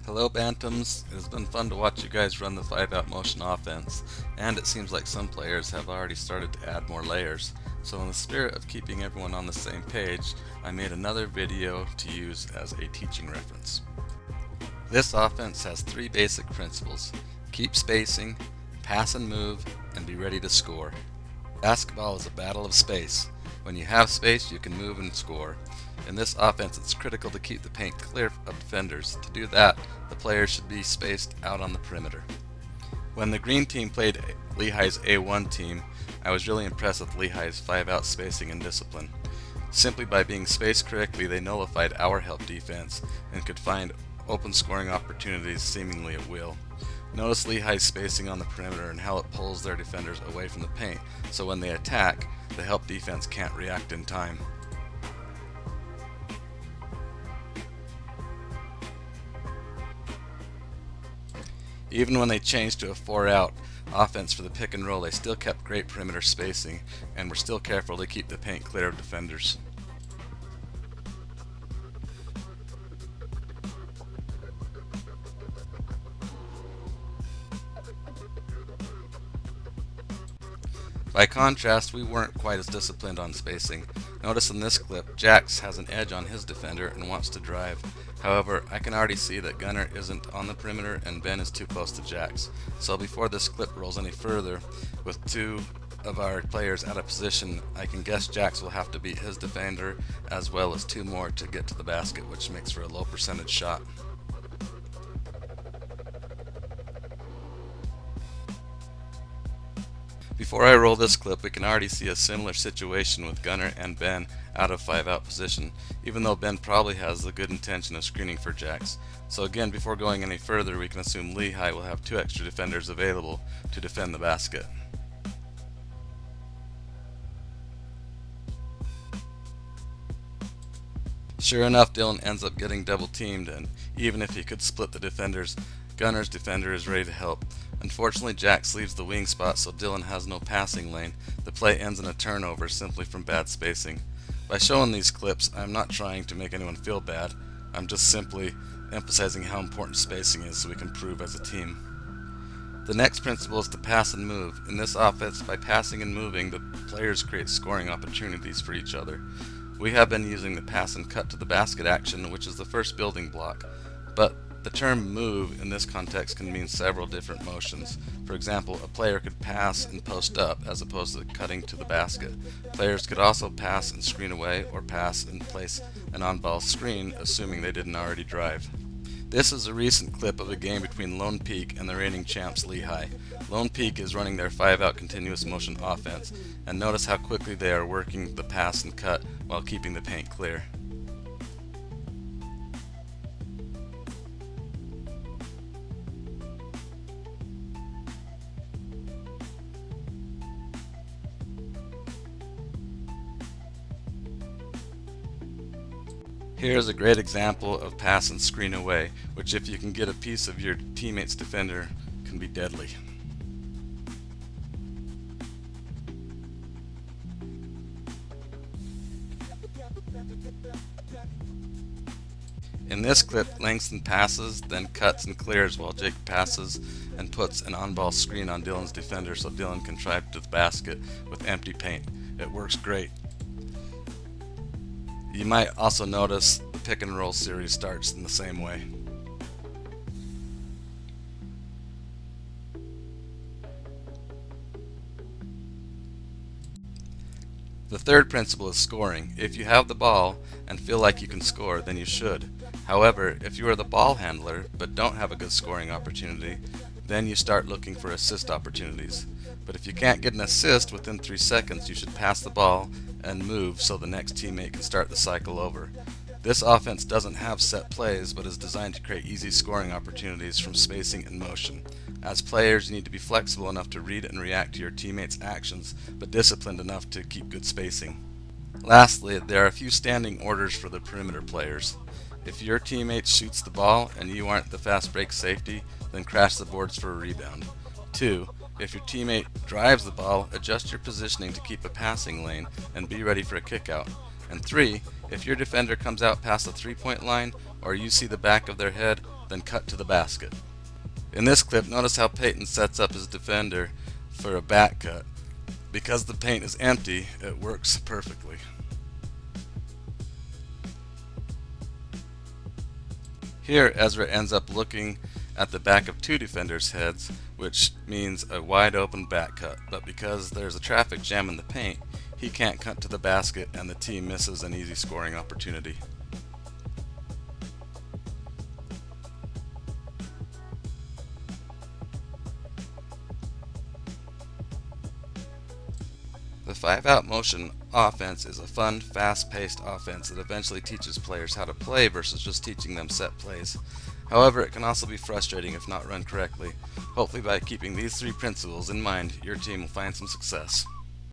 Hello Bantams, it has been fun to watch you guys run the 5-out motion offense, and it seems like some players have already started to add more layers. So in the spirit of keeping everyone on the same page, I made another video to use as a teaching reference. This offense has 3 basic principles: keep spacing, pass and move, and be ready to score. Basketball is a battle of space. When you have space, you can move and score. In this offense, it's critical to keep the paint clear of defenders. To do that, the players should be spaced out on the perimeter. When the green team played Lehigh's A1 team, I was really impressed with Lehigh's 5-out spacing and discipline. Simply by being spaced correctly, they nullified our help defense and could find open scoring opportunities seemingly at will. Notice Lehigh's spacing on the perimeter and how it pulls their defenders away from the paint, so when they attack, the help defense can't react in time. Even when they changed to a 4-out offense for the pick and roll, they still kept great perimeter spacing and were still careful to keep the paint clear of defenders. By contrast, we weren't quite as disciplined on spacing. Notice in this clip, Jax has an edge on his defender and wants to drive. However, I can already see that Gunner isn't on the perimeter and Ben is too close to Jax. So before this clip rolls any further, with 2 of our players out of position, I can guess Jax will have to beat his defender as well as 2 more to get to the basket, which makes for a low percentage shot. Before I roll this clip, we can already see a similar situation with Gunner and Ben out of 5-out position, even though Ben probably has the good intention of screening for Jax. So again, before going any further, we can assume Lehigh will have 2 extra defenders available to defend the basket. Sure enough, Dylan ends up getting double teamed, and even if he could split the defenders, Gunner's defender is ready to help. Unfortunately, Jax leaves the wing spot, so Dylan has no passing lane. The play ends in a turnover simply from bad spacing. By showing these clips, I'm not trying to make anyone feel bad. I'm just simply emphasizing how important spacing is so we can improve as a team. The next principle is to pass and move. In this offense, by passing and moving, the players create scoring opportunities for each other. We have been using the pass and cut to the basket action, which is the first building block, but the term move in this context can mean several different motions. For example, a player could pass and post up as opposed to cutting to the basket. Players could also pass and screen away or pass and place an on-ball screen, assuming they didn't already drive. This is a recent clip of a game between Lone Peak and the reigning champs Lehigh. Lone Peak is running their 5-out continuous motion offense, and notice how quickly they are working the pass and cut while keeping the paint clear. Here is a great example of pass and screen away, which if you can get a piece of your teammate's defender, can be deadly. In this clip, Langston passes, then cuts and clears while Jake passes and puts an on-ball screen on Dylan's defender so Dylan can drive to the basket with empty paint. It works great. You might also notice the pick and roll series starts in the same way. The third principle is scoring. If you have the ball and feel like you can score, then you should. However, if you are the ball handler but don't have a good scoring opportunity, then you start looking for assist opportunities. But if you can't get an assist within 3 seconds, you should pass the ball and move so the next teammate can start the cycle over. This offense doesn't have set plays, but is designed to create easy scoring opportunities from spacing and motion. As players, you need to be flexible enough to read and react to your teammates' actions, but disciplined enough to keep good spacing. Lastly, there are a few standing orders for the perimeter players. If your teammate shoots the ball and you aren't the fast break safety, then crash the boards for a rebound. 2. If your teammate drives the ball, adjust your positioning to keep a passing lane and be ready for a kickout. And 3, if your defender comes out past the 3-point line or you see the back of their head, then then cut to the basket. In this clip, notice how Peyton sets up his defender for a back cut. Because the paint is empty, it works perfectly. Here, Ezra ends up looking at the back of two defenders' heads, which means a wide open back cut. But because there's a traffic jam in the paint, he can't cut to the basket and the team misses an easy scoring opportunity. The 5-out motion offense is a fun, fast-paced offense that eventually teaches players how to play versus just teaching them set plays. However, it can also be frustrating if not run correctly. Hopefully by keeping these 3 principles in mind, your team will find some success.